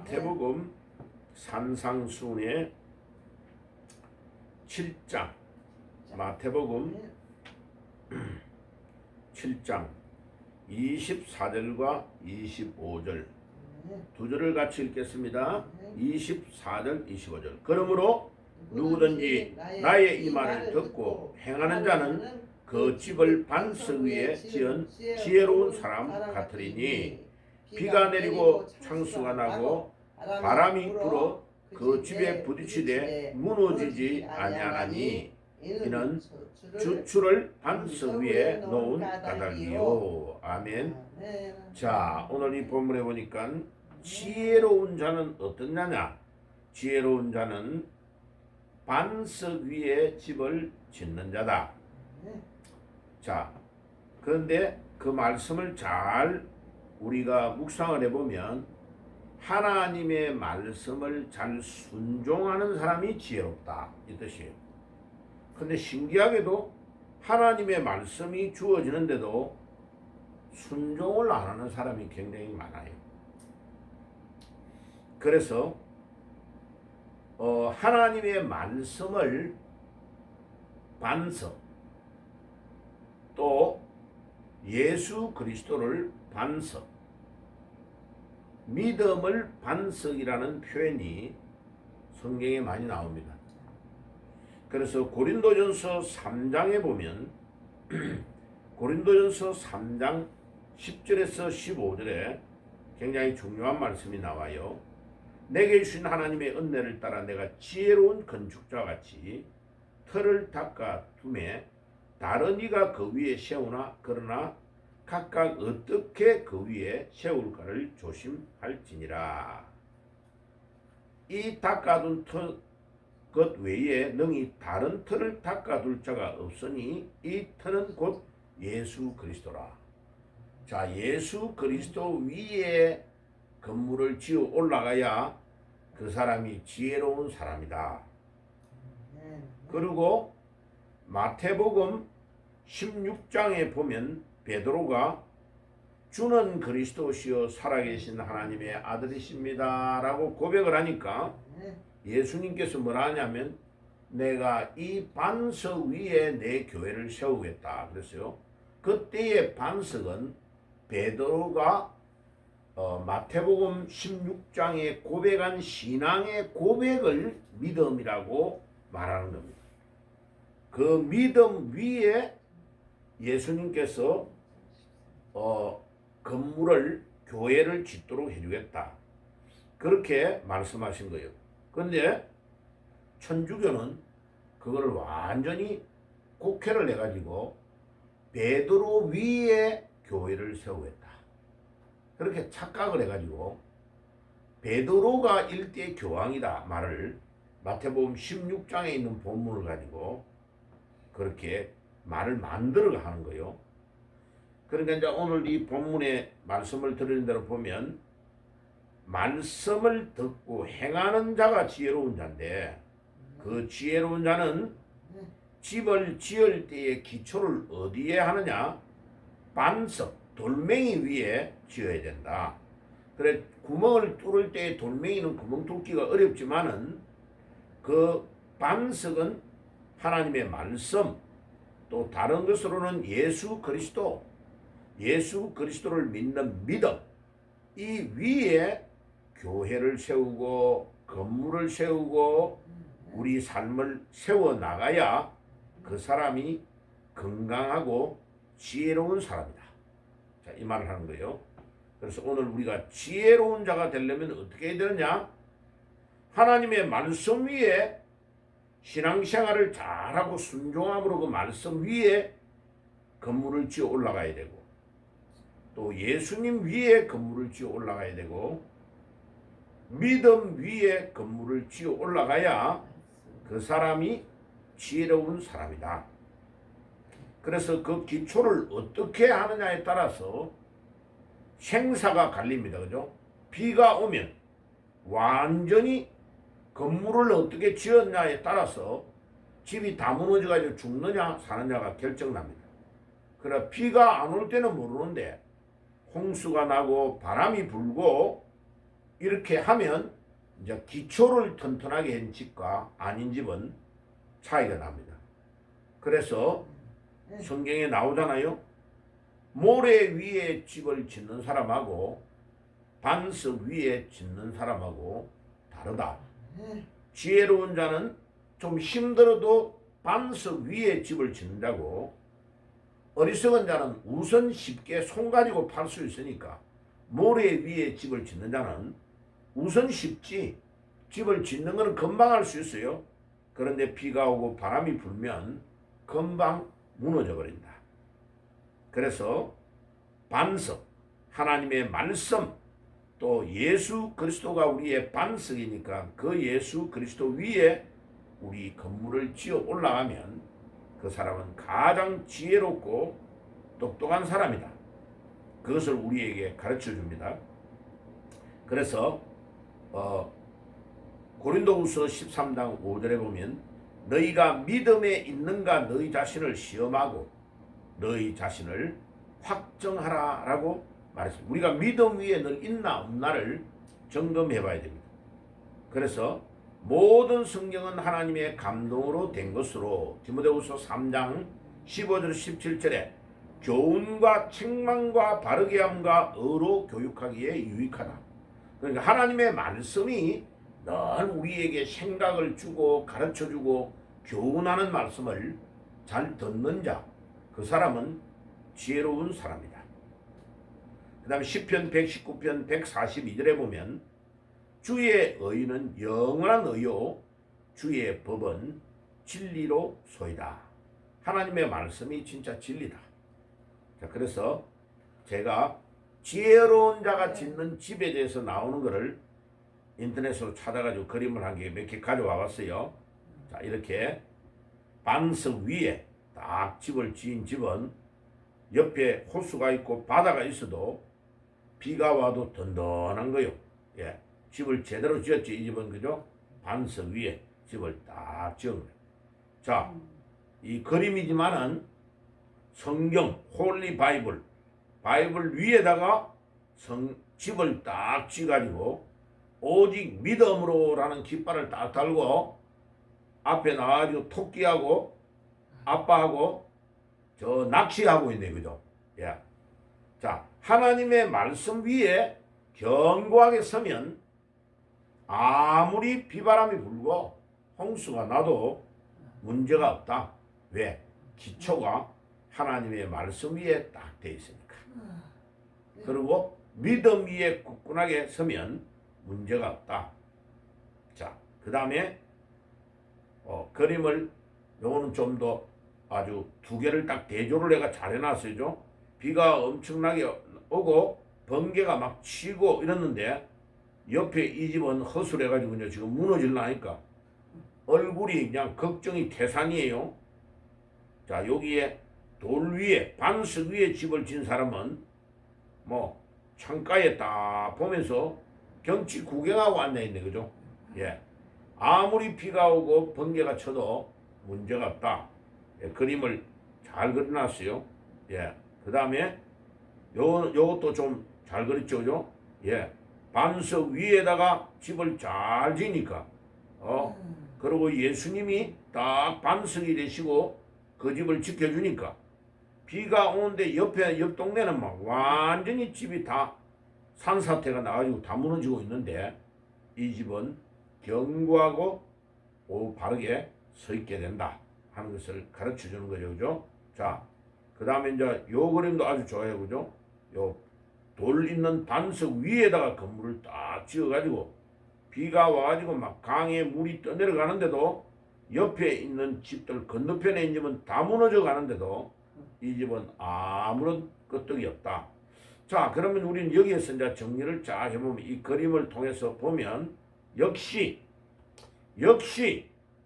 마태복음 산상순의 7장, 마태복음 7장 24절과 25절 두 절을 같이 읽겠습니다. 24절 25절. 그러므로 누구든지 나의 이 말을 듣고 행하는 자는 그 집을 반석 위에 지은 지혜로운 사람 같으리니 비가 내리고 창수가 나고 바람이 불어 그 집에 부딪히되 무너지지 아니하나니 이는 주추를 반석 위에 놓은 까닭이요. 아멘. 자, 오늘 이 본문에 보니까 지혜로운 자는 어떤 자냐? 지혜로운 자는 반석 위에 집을 짓는 자다. 자, 그런데 그 말씀을 잘 우리가 묵상을 해보면 하나님의 말씀을 잘 순종하는 사람이 지혜롭다 이 뜻이에요. 근데 신기하게도 하나님의 말씀이 주어지는데도 순종을 안 하는 사람이 굉장히 많아요. 그래서 하나님의 말씀을 반석, 또 예수 그리스도를 반석, 믿음을 반석이라는 표현이 성경에 많이 나옵니다. 그래서 고린도전서 3장에 보면 고린도전서 3장 10절에서 15절에 굉장히 중요한 말씀이 나와요. 내게 주신 하나님의 은혜를 따라 내가 지혜로운 건축자와 같이 틀을 닦아 두매 다른 이가 그 위에 세우나 그러나 각각 어떻게 그 위에 세울까를 조심할지니라. 이 닦아둔 것 외에 능히 다른 틀을 닦아둘 자가 없으니 이 틀은 곧 예수 그리스도라. 자, 예수 그리스도 위에 건물을 지어 올라가야 그 사람이 지혜로운 사람이다. 그리고 마태복음 16장에 보면 베드로가 주는 그리스도시요 살아계신 하나님의 아들이십니다 라고 고백을 하니까 예수님께서 뭐라 하냐면 내가 이 반석 위에 내 교회를 세우겠다 그랬어요. 그때의 반석은 베드로가 마태복음 16장에 고백한 신앙의 고백을 믿음이라고 말하는 겁니다. 그 믿음 위에 예수님께서 건물을 교회를 짓도록 해주겠다 그렇게 말씀하신 거예요. 그런데 천주교는 그거를 완전히 곡해를 해가지고 베드로 위에 교회를 세우겠다 그렇게 착각을 해가지고 베드로가 일대 교황이다 말을 마태복음 16장에 있는 본문을 가지고 그렇게 말을 만들어 하는 거예요. 그러니까 이제 오늘 이 본문의 말씀을 들은 대로 보면 말씀을 듣고 행하는 자가 지혜로운 자인데 그 지혜로운 자는 집을 지을 때의 기초를 어디에 하느냐? 반석, 돌멩이 위에 지어야 된다. 그래 구멍을 뚫을 때 돌멩이는 구멍 뚫기가 어렵지만은 그 반석은 하나님의 말씀, 또 다른 것으로는 예수 그리스도, 예수 그리스도를 믿는 믿음, 이 위에 교회를 세우고 건물을 세우고 우리 삶을 세워나가야 그 사람이 건강하고 지혜로운 사람이다. 자, 이 말을 하는 거예요. 그래서 오늘 우리가 지혜로운 자가 되려면 어떻게 해야 되느냐? 하나님의 말씀 위에 신앙생활을 잘하고 순종함으로 그 말씀 위에 건물을 지어 올라가야 되고 또 예수님 위에 건물을 지어 올라가야 되고 믿음 위에 건물을 지어 올라가야 그 사람이 지혜로운 사람이다. 그래서 그 기초를 어떻게 하느냐에 따라서 생사가 갈립니다. 그죠? 비가 오면 완전히 건물을 어떻게 지었냐에 따라서 집이 다 무너져가지고 죽느냐 사느냐가 결정납니다. 그러나 비가 안 올 때는 모르는데 홍수가 나고 바람이 불고 이렇게 하면 이제 기초를 튼튼하게 한 집과 아닌 집은 차이가 납니다. 그래서 성경에 나오잖아요. 모래 위에 집을 짓는 사람하고 반석 위에 짓는 사람하고 다르다. 지혜로운 자는 좀 힘들어도 반석 위에 집을 짓는 자고, 어리석은 자는 우선 쉽게 손 가지고 팔 수 있으니까 모래 위에 집을 짓는 자는 우선 쉽지, 집을 짓는 것은 금방 할 수 있어요. 그런데 비가 오고 바람이 불면 금방 무너져 버린다. 그래서 반석, 하나님의 말씀, 또 예수 그리스도가 우리의 반석이니까 그 예수 그리스도 위에 우리 건물을 지어 올라가면 그 사람은 가장 지혜롭고 똑똑한 사람이다. 그것을 우리에게 가르쳐 줍니다. 그래서 고린도후서 13장 5절에 보면 너희가 믿음에 있는가 너희 자신을 시험하고 너희 자신을 확정하라 라고 말했습니다. 우리가 믿음 위에 늘 있나 없나를 점검해 봐야 됩니다. 그래서 모든 성경은 하나님의 감동으로 된 것으로 디모데후서 3장 15절 17절에 교훈과 책망과 바르게 함과 의로 교육하기에 유익하다. 그러니까 하나님의 말씀이 늘 우리에게 생각을 주고 가르쳐주고 교훈하는 말씀을 잘 듣는 자, 그 사람은 지혜로운 사람이다. 그 다음에 시편 119편 142절에 보면 주의 의는 영원한 의요 주의 법은 진리로 소이다. 하나님의 말씀이 진짜 진리다. 자, 그래서 제가 지혜로운 자가 짓는 집에 대해서 나오는 것을 인터넷으로 찾아가지고 그림을 한 개 몇 개 가져와 봤어요. 자, 이렇게 반석 위에 딱 집을 지은 집은 옆에 호수가 있고 바다가 있어도 비가 와도 든든한 거요. 예, 집을 제대로 지었지. 이 집은 그죠? 반석 위에 집을 딱 지은 거예요. 자, 이 그림이지만은 성경 홀리 바이블 위에다가 집을 딱 지가지고 오직 믿음으로라는 깃발을 딱 달고 앞에 나와가지고 토끼하고 아빠하고 저 낚시하고 있네, 그죠? 예. 자, 하나님의 말씀 위에 견고하게 서면 아무리 비바람이 불고 홍수가 나도 문제가 없다. 왜? 기초가 하나님의 말씀 위에 딱 돼 있으니까. 그리고 믿음 위에 굳건하게 서면 문제가 없다. 자, 그 다음에 그림을 요거는 좀 더 아주 두 개를 딱 대조를 내가 잘 해놨어요. 비가 엄청나게 오고 번개가 막 치고 이랬는데 옆에 이 집은 허술해가지고 지금 무너질라니까 얼굴이 그냥 걱정이 태산이에요. 자, 여기에 돌 위에 반석 위에 집을 진 사람은 뭐 창가에 딱 보면서 경치 구경하고 앉아있네, 그죠? 예. 아무리 비가 오고 번개가 쳐도 문제가 없다. 예, 그림을 잘 그려놨어요. 예. 그 다음에 요것도 좀 잘 그렸죠, 그죠? 예. 반석 위에다가 집을 잘 지니까, 그리고 예수님이 딱 반석이 되시고 그 집을 지켜주니까 비가 오는데 옆 동네는 막 완전히 집이 다 산사태가 나가지고 다 무너지고 있는데 이 집은 견고하고 바르게 서 있게 된다 하는 것을 가르쳐 주는 거죠, 그죠? 자, 그 다음에 이제 요 그림도 아주 좋아요, 그죠? 요 돌 있는 반석 위에다가 건물을 딱 지어가지고 비가 와가지고 막 강에 물이 떠내려가는데도 옆에 있는 집들 건너편에 있는 집은 다 무너져 가는데도 이 집은 아무런 끄떡이 없다. 자, 그러면 우리는 여기에서 이제 정리를 쫙 해보면 이 그림을 통해서 보면 역시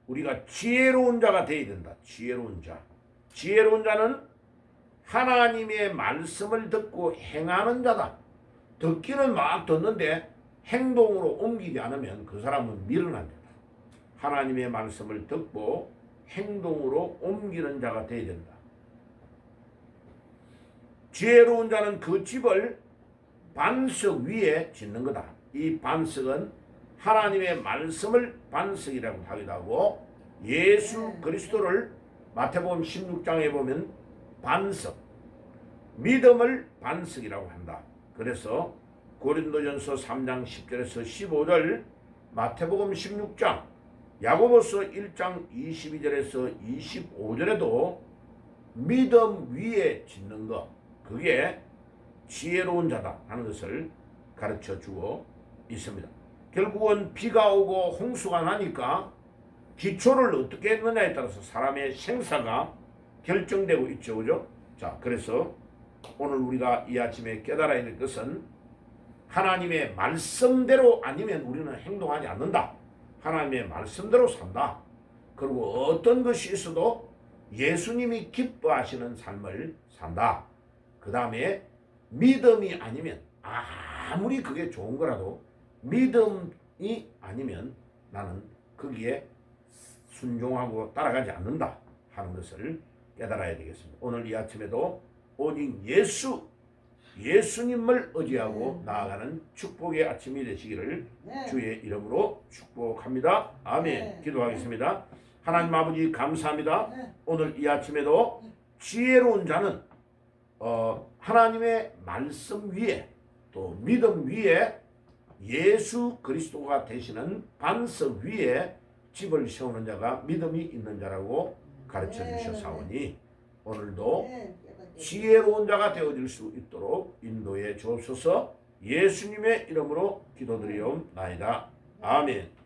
우리가 지혜로운 자가 되어야 된다. 지혜로운 자. 지혜로운 자는 하나님의 말씀을 듣고 행하는 자다. 듣기는 막 듣는데 행동으로 옮기지 않으면 그 사람은 미련한 자다. 하나님의 말씀을 듣고 행동으로 옮기는 자가 되어야 된다. 지혜로운 자는 그 집을 반석 위에 짓는 거다. 이 반석은 하나님의 말씀을 반석이라고 하기도 하고 예수 그리스도를 마태복음 16장에 보면 반석, 믿음을 반석이라고 한다. 그래서 고린도전서 3장 10절에서 15절, 마태복음 16장, 야고보서 1장 22절에서 25절에도 믿음 위에 짓는 것, 그게 지혜로운 자다 하는 것을 가르쳐 주고 있습니다. 결국은 비가 오고 홍수가 나니까 기초를 어떻게 했느냐에 따라서 사람의 생사가 결정되고 있죠. 그죠? 자, 그래서 오늘 우리가 이 아침에 깨달아야 될 것은 하나님의 말씀대로 아니면 우리는 행동하지 않는다. 하나님의 말씀대로 산다. 그리고 어떤 것이 있어도 예수님이 기뻐하시는 삶을 산다. 그 다음에 믿음이 아니면 아무리 그게 좋은 거라도 믿음이 아니면 나는 거기에 순종하고 따라가지 않는다 하는 것을 깨달아야 되겠습니다. 오늘 이 아침에도 오직 예수님을 의지하고 나아가는 축복의 아침이 되시기를 주의 이름으로 축복합니다. 아멘. 기도하겠습니다. 하나님 아버지 감사합니다. 오늘 이 아침에도 지혜로운 자는 하나님의 말씀 위에 또 믿음 위에 예수 그리스도가 되시는 반석 위에 집을 세우는 자가 믿음이 있는 자라고 가르쳐 주셨사오니 오늘도 지혜로운 자가 되어질 수 있도록 인도해 주옵소서. 예수님의 이름으로 기도드리옵나이다. 아멘.